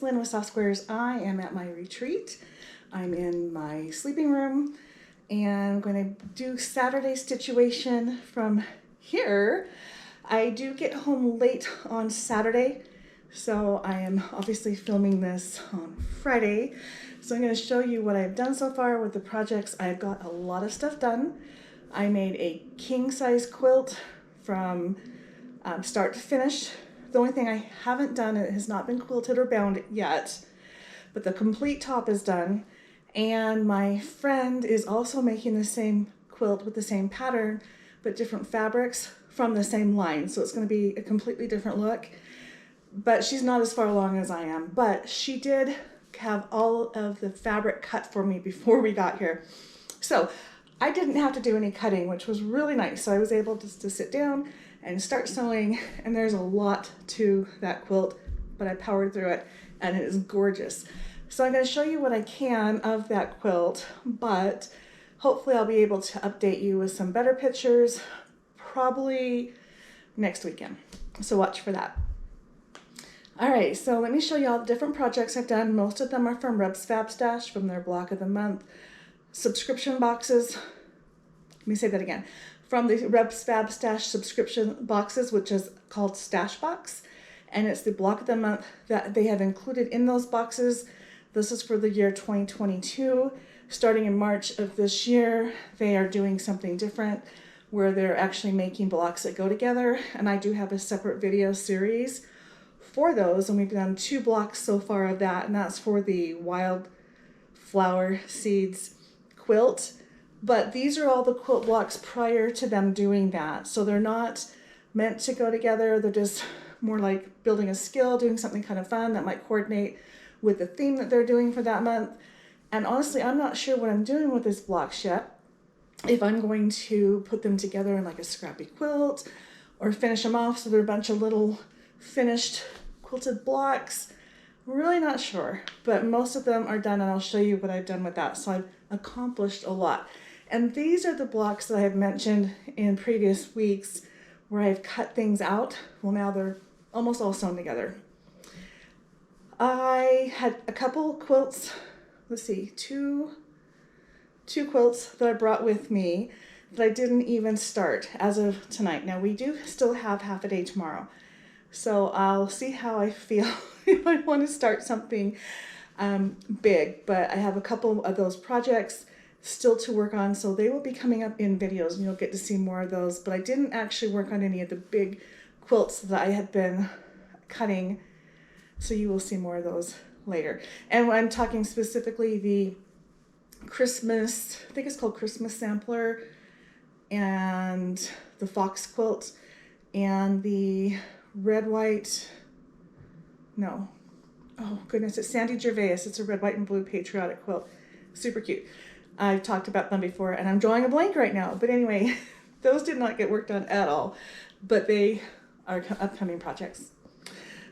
Lynne with SoftsQuares. I am at my retreat. I'm in my sleeping room and I'm going to do Saturday stitch-uation from here. I do get home late on Saturday, so I am obviously filming this on Friday. So I'm going to show you what I've done so far with the projects. I've got a lot of stuff done. I made a king size quilt from start to finish. The only thing I haven't done, it has not been quilted or bound yet, but the complete top is done. And my friend is also making the same quilt with the same pattern, but different fabrics from the same line. So it's going to be a completely different look, but she's not as far along as I am. But she did have all of the fabric cut for me before we got here. So I didn't have to do any cutting, which was really nice. So I was able just to sit down and start sewing, and there's a lot to that quilt, but I powered through it and it is gorgeous. So I'm going to show you what I can of that quilt, but hopefully I'll be able to update you with some better pictures probably next weekend. So watch for that. All right, so let me show you all the different projects I've done. Most of them are from RebsFabStash, from their block of the month subscription boxes. Let me say that again. From the RebsFabStash subscription boxes, which is called Stash Box, and it's the block of the month that they have included in those boxes. This is for the year 2022. Starting in March of this year, they are doing something different where they're actually making blocks that go together, and I do have a separate video series for those, and we've done 2 blocks so far of that, and that's for the Wildflower Seeds quilt. But these are all the quilt blocks prior to them doing that. So they're not meant to go together. They're just more like building a skill, doing something kind of fun that might coordinate with the theme that they're doing for that month. And honestly, I'm not sure what I'm doing with these blocks yet. If I'm going to put them together in like a scrappy quilt or finish them off so they're a bunch of little finished quilted blocks. I'm really not sure, but most of them are done, and I'll show you what I've done with that. So I've accomplished a lot. And these are the blocks that I have mentioned in previous weeks where I've cut things out. Well, now they're almost all sewn together. I had a couple quilts, let's see, two quilts that I brought with me that I didn't even start as of tonight. Now we do still have half a day tomorrow, so I'll see how I feel if I want to start something big, but I have a couple of those projects still to work on, so they will be coming up in videos and you'll get to see more of those. But I didn't actually work on any of the big quilts that I had been cutting, so you will see more of those later. And I'm talking specifically the Christmas, I think it's called Christmas Sampler, and the Fox quilt, and the red, white, no, oh goodness, it's Sandy Gervais. It's a red, white, and blue patriotic quilt. Super cute. I've talked about them before, and I'm drawing a blank right now. But anyway, those did not get worked on at all, but they are upcoming projects.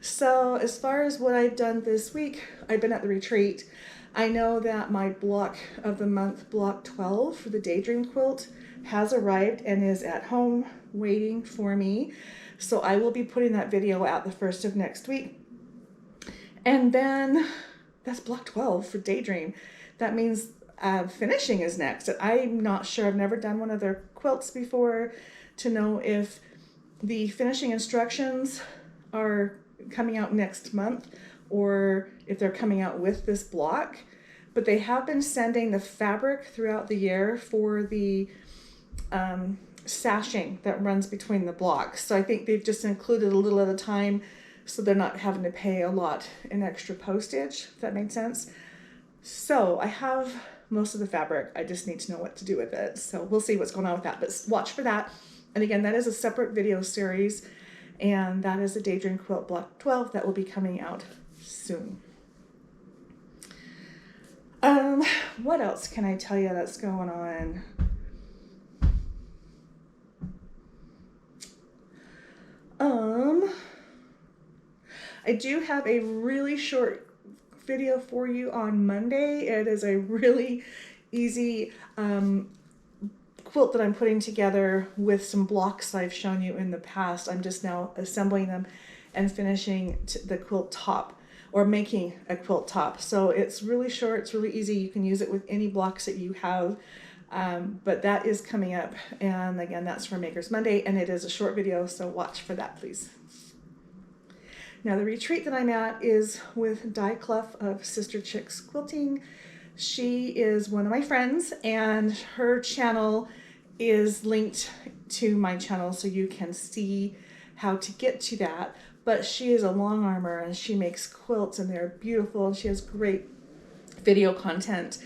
So as far as what I've done this week, I've been at the retreat. I know that my block of the month, block 12 for the Daydream quilt, has arrived and is at home waiting for me. So I will be putting that video out the 1st of next week. And then that's block 12 for Daydream. That means finishing is next. I'm not sure. I've never done one of their quilts before to know if the finishing instructions are coming out next month or if they're coming out with this block. But they have been sending the fabric throughout the year for the sashing that runs between the blocks. So I think they've just included a little at a time so they're not having to pay a lot in extra postage, if that made sense. So I have most of the fabric. I just need to know what to do with it. So we'll see what's going on with that, but watch for that. And again, that is a separate video series, and that is a Daydream Quilt Block 12 that will be coming out soon. What else can I tell you that's going on? I do have a really short video for you on Monday. It is a really easy quilt that I'm putting together with some blocks I've shown you in the past. I'm just now assembling them and finishing the quilt top. or making a quilt top. So it's really short, it's really easy. You can use it with any blocks that you have. But that is coming up, and again, that's for Makers Monday, and it is a short video, so watch for that, please. Now, the retreat that I'm at is with Di Clough of Sister Chicks Quilting. She is one of my friends, and her channel is linked to my channel, so you can see how to get to that. But she is a long armor, and she makes quilts, and they're beautiful, and she has great video content.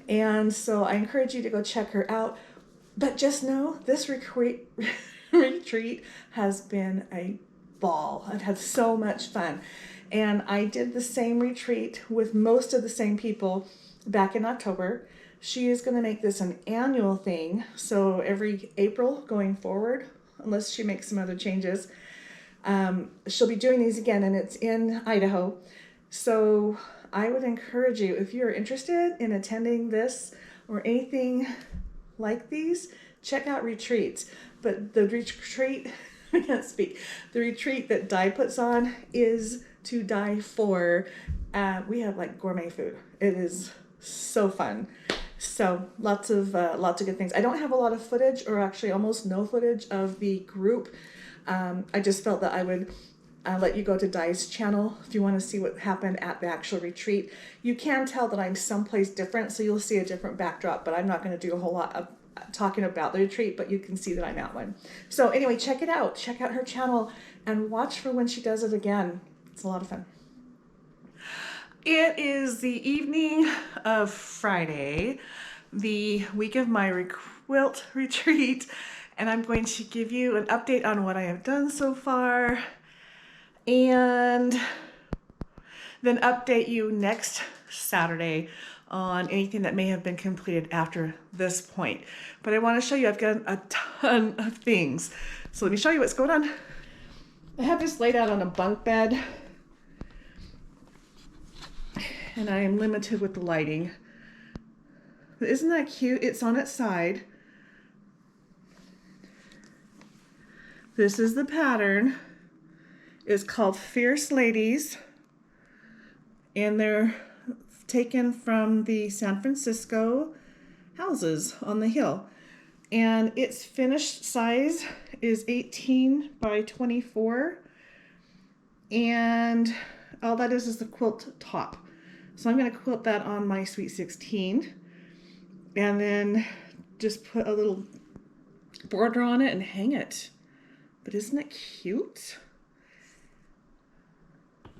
And so I encourage you to go check her out. But just know this retreat has been a ball. I've had so much fun. And I did the same retreat with most of the same people back in October. She is going to make this an annual thing. So every April going forward, unless she makes some other changes, she'll be doing these again, and it's in Idaho. So I would encourage you, if you're interested in attending this or anything like these, check out retreats. But the retreat, I can't speak, the retreat that Di puts on is to die for. We have like gourmet food. It is so fun. So lots of good things. I don't have a lot of footage, or actually almost no footage of the group. I just felt that I would let you go to Di's channel if you want to see what happened at the actual retreat. You can tell that I'm someplace different, so you'll see a different backdrop, but I'm not going to do a whole lot of talking about the retreat, but you can see that I'm at one. So anyway, check it out. Check out her channel and watch for when she does it again. It's a lot of fun. It is the evening of Friday, the week of my quilt retreat, and I'm going to give you an update on what I have done so far, and then update you next Saturday on anything that may have been completed after this point. But I want to show you, I've got a ton of things. So let me show you what's going on. I have this laid out on a bunk bed, and I am limited with the lighting. But isn't that cute? It's on its side. This is the pattern. It's called Fierce Ladies, and they're taken from the San Francisco houses on the hill. And its finished size is 18 by 24, and all that is the quilt top. So I'm going to quilt that on my Sweet 16, and then just put a little border on it and hang it. But isn't it cute?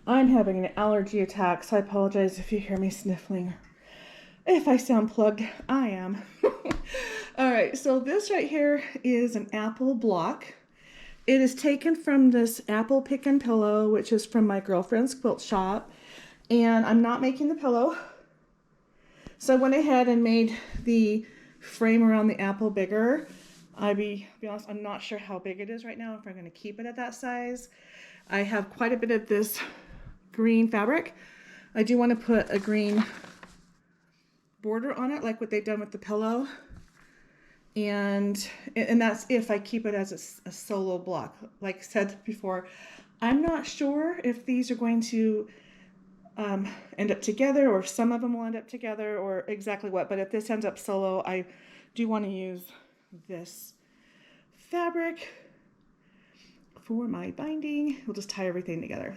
I'm having an allergy attack, so I apologize if you hear me sniffling. If I sound plugged, I am. All right, so this right here is an apple block. It is taken from this apple pick and pillow, which is from my girlfriend's quilt shop. And I'm not making the pillow. So I went ahead and made the frame around the apple bigger. To be honest, I'm not sure how big it is right now, if I'm going to keep it at that size. I have quite a bit of this green fabric. I do want to put a green border on it, like what they've done with the pillow. And that's if I keep it as a solo block. Like I said before, I'm not sure if these are going to end up together, or if some of them will end up together, or exactly what. But if this ends up solo, I do want to use this fabric for my binding. We'll just tie everything together.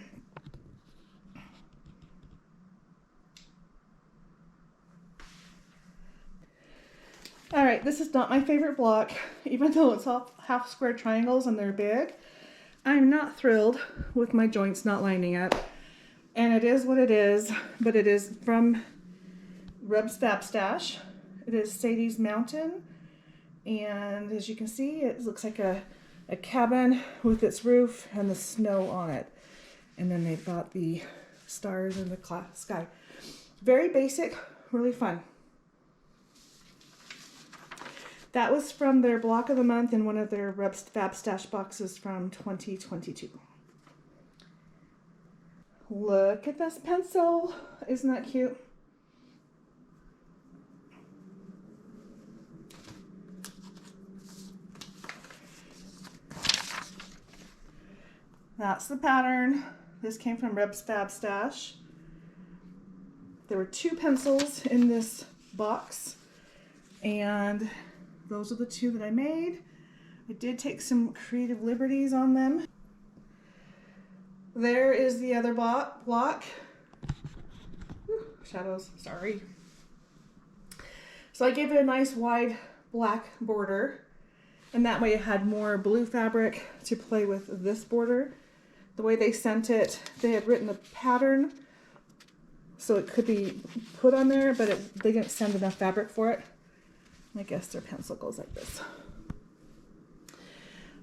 All right, this is not my favorite block, even though it's all half square triangles and they're big. I'm not thrilled with my joints not lining up, and it is what it is, but it is from RebsFabStash. It is Sadies Mountain, and as you can see, it looks like a cabin with its roof and the snow on it. And then they've got the stars in the sky. Very basic, really fun. That was from their block of the month in one of their RebsFabStash boxes from 2022. Look at this pencil. Isn't that cute? That's the pattern. This came from RebsFabStash. There were 2 pencils in this box, and those are the 2 that I made. I did take some creative liberties on them. There is the other block. Whew, shadows, sorry. So I gave it a nice wide black border, and that way it had more blue fabric to play with this border. The way they sent it, they had written a pattern so it could be put on there, but they didn't send enough fabric for it. I guess their pencil goes like this.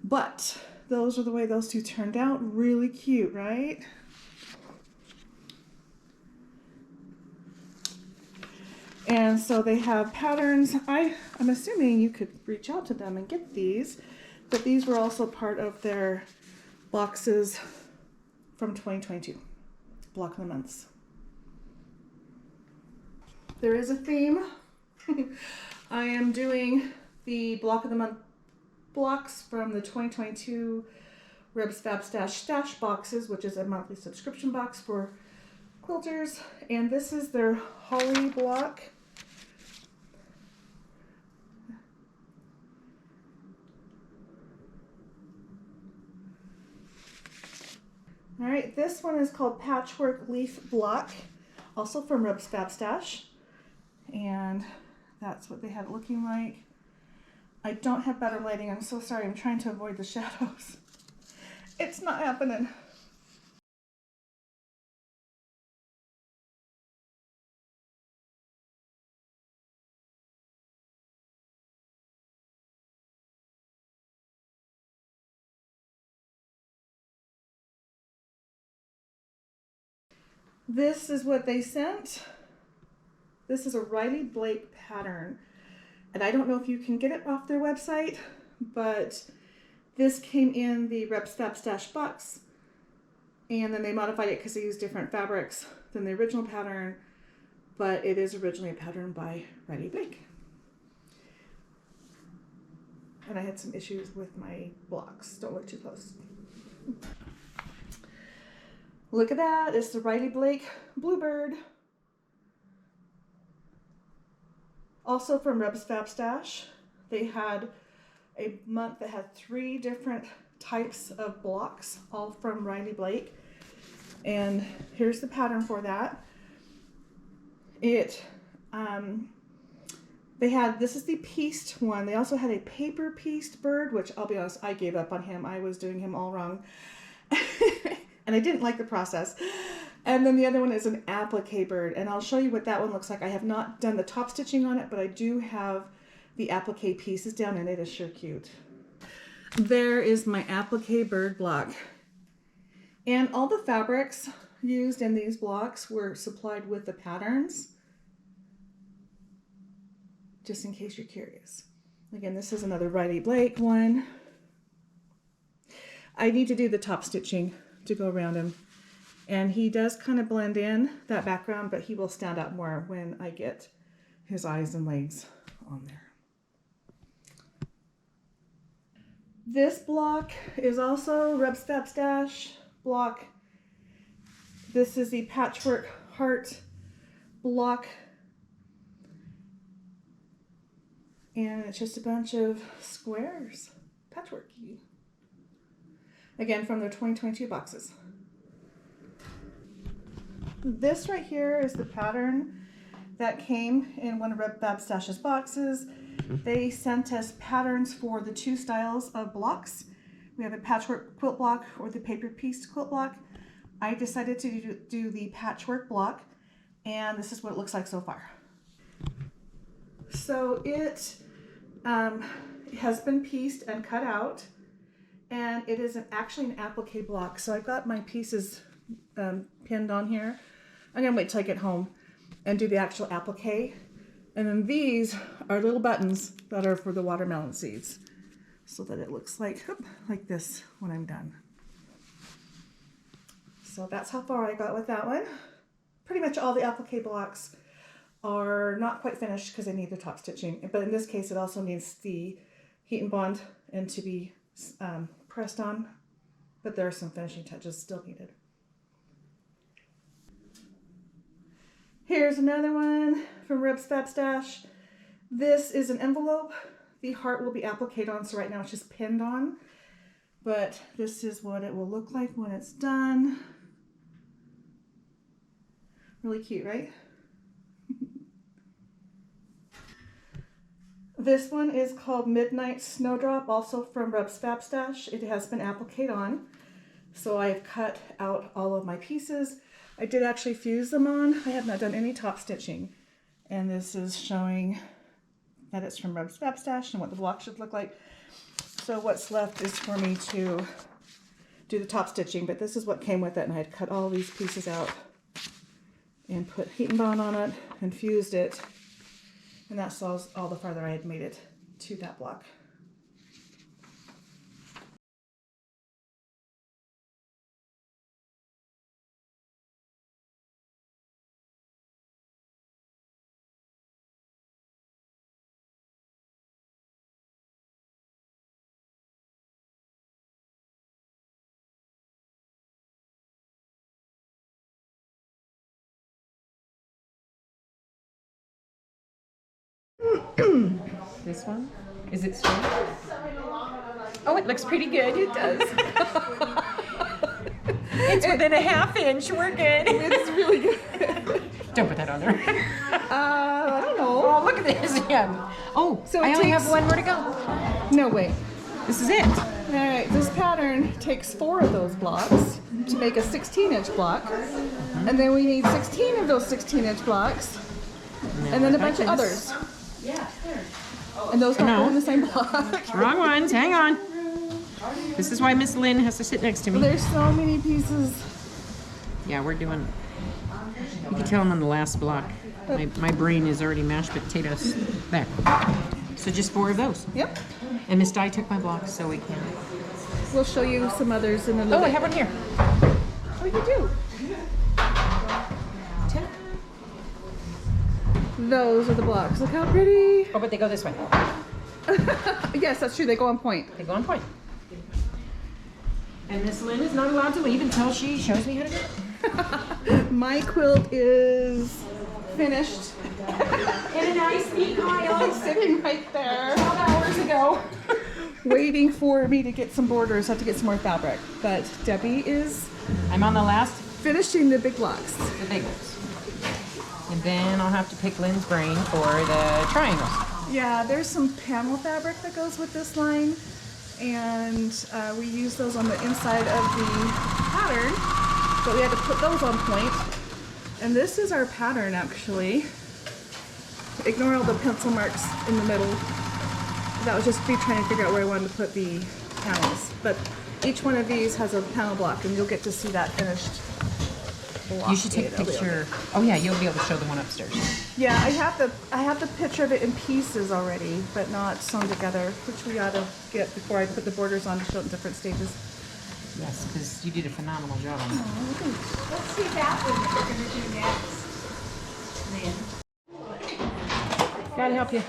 But those are the way those 2 turned out. Really cute, right? And so they have patterns. I'm assuming you could reach out to them and get these, but these were also part of their boxes from 2022, block of the months. There is a theme. I am doing the block of the month blocks from the 2022 RebsFabStash stash boxes, which is a monthly subscription box for quilters. And this is their holly block. All right, this one is called Patchwork Leaf Block, also from RebsFabStash. And that's what they had it looking like. I don't have better lighting. I'm so sorry. I'm trying to avoid the shadows. It's not happening. This is what they sent. This is a Riley Blake pattern. And I don't know if you can get it off their website, but this came in the RebsFabStash box. And then they modified it because they used different fabrics than the original pattern, but it is originally a pattern by Riley Blake. And I had some issues with my blocks. Don't look too close. Look at that. It's the Riley Blake Bluebird. Also from RebsFabStash, they had a month that had 3 different types of blocks, all from Riley Blake. And here's the pattern for that. They had, this is the pieced one. They also had a paper pieced bird, which I'll be honest, I gave up on him. I was doing him all wrong. And I didn't like the process. And then the other one is an applique bird. And I'll show you what that one looks like. I have not done the top stitching on it, but I do have the applique pieces down, and it is sure cute. There is my applique bird block. And all the fabrics used in these blocks were supplied with the patterns, just in case you're curious. Again, this is another Riley Blake one. I need to do the top stitching to go around him. And he does kind of blend in that background, but he will stand out more when I get his eyes and legs on there. This block is also RebsFabStash block. This is the Patchwork Heart block. And it's just a bunch of squares, patchworky. Again, from their 2022 boxes. This right here is the pattern that came in one of RebsFabStash's boxes. They sent us patterns for the 2 styles of blocks. We have a patchwork quilt block or the paper pieced quilt block. I decided to do the patchwork block, and this is what it looks like so far. So it has been pieced and cut out, and it is actually an applique block. So I've got my pieces pinned on here. I'm gonna wait till I get home and do the actual applique. And then these are little buttons that are for the watermelon seeds, so that it looks like this when I'm done. So that's how far I got with that one. Pretty much all the applique blocks are not quite finished because they need the top stitching. But in this case, it also needs the heat and bond and to be pressed on. But there are some finishing touches still needed. Here's another one from RebsFabStash. This is an envelope. The heart will be appliqued on, so right now it's just pinned on. But this is what it will look like when it's done. Really cute, right? This one is called Midnight Snowdrop, also from RebsFabStash. It has been appliqued on. So I've cut out all of my pieces. I did actually fuse them on. I have not done any top stitching. And this is showing that it's from RebsFabStash and what the block should look like. So what's left is for me to do the top stitching, but this is what came with it, and I had cut all these pieces out and put heat and bond on it and fused it, and that's all the farther I had made it to that block. This one? Is it straight? Oh, it looks pretty good. It does. It's within a ½ inch. We're good. It's really good. Don't put that on there. I don't know. Oh, look at this again. Oh, so I only have one more to go. No, wait. This is it. All right, this pattern takes 4 of those blocks to make a 16-inch block. And then we need 16 of those 16-inch blocks. And then a bunch of others. And those don't go in the same block. Wrong ones. Hang on. This is why Miss Lynne has to sit next to me. There's so many pieces. Yeah, we're doing... You can tell I'm on the last block. My brain is already mashed potatoes. There. So just 4 of those. Yep. And Miss Di took my blocks, so we can... We'll show you some others in a little bit. I have one here. Oh, you do? Those are the blocks. Look how pretty. Oh, but they go this way. Yes, that's true. They go on point. They go on point. And Miss Lynne is not allowed to leave until she shows me how to do it. My quilt is finished. In a nice neat pile. It's sitting right there. 12 hours ago. Waiting for me to get some borders. I have to get some more fabric. But Debbie is... I'm on the last... finishing the big blocks. The big ones. And then I'll have to pick Lynn's brain for the triangles. Yeah, there's some panel fabric that goes with this line. And we use those on the inside of the pattern. But we had to put those on point. And this is our pattern, actually. Ignore all the pencil marks in the middle. That was just me trying to figure out where I wanted to put the panels. But each one of these has a panel block, and you'll get to see that finished block. You should take a picture. Oh yeah, you'll be able to show the one upstairs. Yeah, I have the picture of it in pieces already, but not sewn together, which we ought to get before I put the borders on to show it in different stages. Yes, because you did a phenomenal job on it. Let's see that one we're going to do next. Lynne. Gotta help you.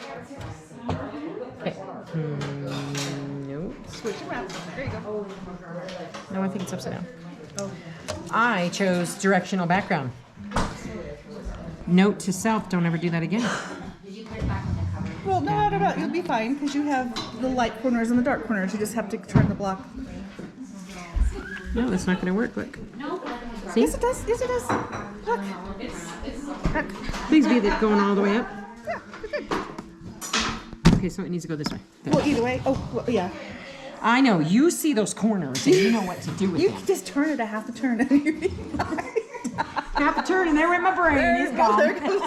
Okay. No. Switch around. There you go. No, I think it's upside down. Oh. I chose directional background. Note to self, don't ever do that again. Well, no, you'll be fine because you have the light corners and the dark corners. You just have to turn the block. No, that's not going to work. Look. See? Yes, it does. Yes, it does. Look. Look. Please be that going all the way up. Yeah, you're good. Okay, so it needs to go this way. There. Well, either way. Oh, well, yeah. I know. You see those corners and you know what to do with You them. can just turn it a half a turn and you'll be fine. Half a turn and there went my brain. It's gone. There it goes.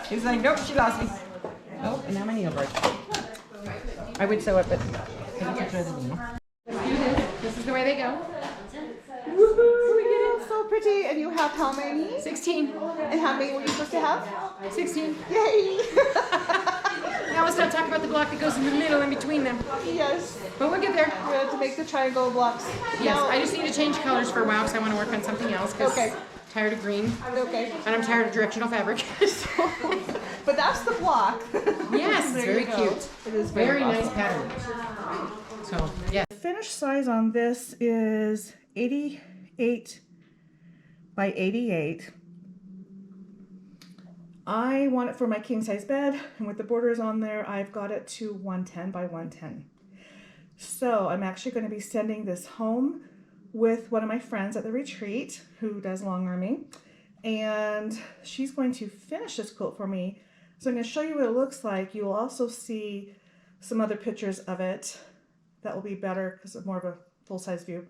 It's like, nope, she lost me. Oh, and now my needle broke. I would sew it, but I think it's rather than This is the way they go. Woohoo! So pretty. And you have how many? 16. And how many were you supposed to have? 16. Yay! Now let's not talk about the block that goes in the middle in between them. Yes. But we'll get there. We have to make the triangle blocks. Yes, Now- I just need to change colors for a while because I want to work on something else. Cause Okay. I'm tired of green. Okay. And I'm tired of directional fabric. But that's the block. Yes, it's There very you go. cute. It is Very awesome. nice pattern. So, yeah. The finished size on this is 88 by 88. I want it for my king size bed, and with the borders on there, I've got it to 110 by 110. So I'm actually going to be sending this home with one of my friends at the retreat who does long arming, and she's going to finish this quilt for me. So I'm going to show you what it looks like. You will also see some other pictures of it that will be better because it's more of a full-size view.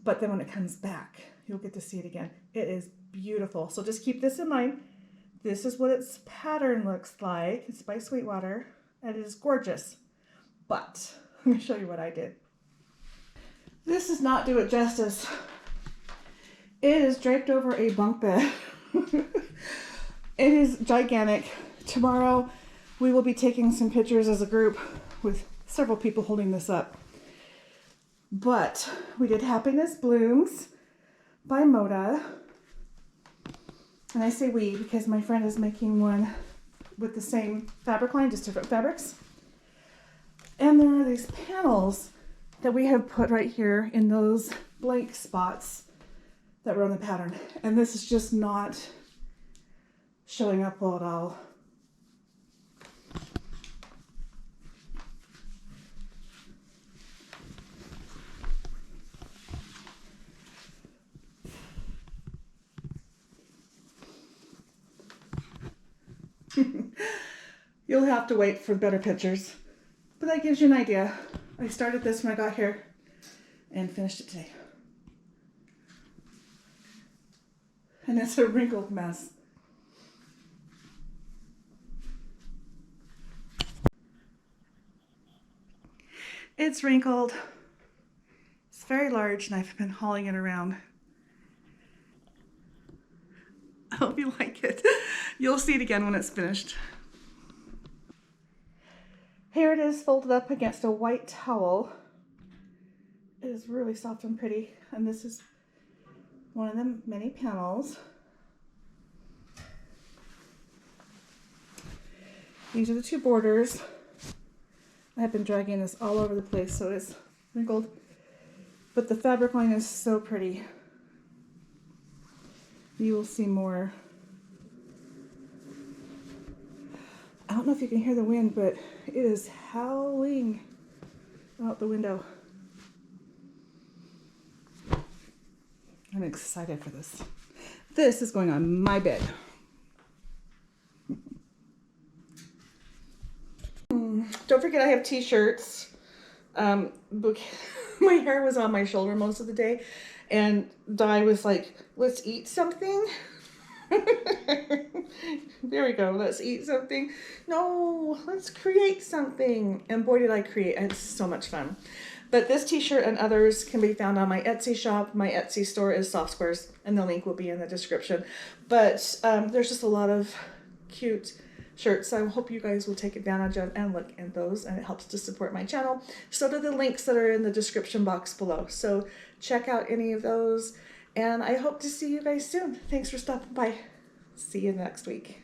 But then when it comes back, you'll get to see it again. It is beautiful. So just keep this in mind. This is what its pattern looks like. It's by Sweetwater, and it is gorgeous. But let me show you what I did. This does not do it justice. It is draped over a bunk bed. It is gigantic. Tomorrow we will be taking some pictures as a group with several people holding this up. But we did Happiness Blooms by Moda. And I say we because my friend is making one with the same fabric line, just different fabrics. And there are these panels that we have put right here in those blank spots that were on the pattern. And this is just not showing up well at all. You'll have to wait for better pictures, but that gives you an idea. I started this when I got here and finished it today. And it's a wrinkled mess. It's wrinkled. It's very large and I've been hauling it around. I hope you like it. You'll see it again when it's finished. Here it is folded up against a white towel. It is really soft and pretty. And this is one of the many panels. These are the two borders. I have been dragging this all over the place, so it's wrinkled. But the fabric line is so pretty. You will see more. I don't know if you can hear the wind, but it is howling out the window. I'm excited for this. This is going on my bed. Don't forget I have t-shirts. My hair was on my shoulder most of the day, and Di was like, let's eat something. There we go. Let's eat something. No, let's create something. And boy, did I create. It's so much fun. But this t-shirt and others can be found on my Etsy shop. My Etsy store is softsquares, and the link will be in the description. But there's just a lot of cute shirts. So I hope you guys will take advantage of and look at those, and it helps to support my channel. So do the links that are in the description box below. So check out any of those, and I hope to see you guys soon. Thanks for stopping by. See you next week.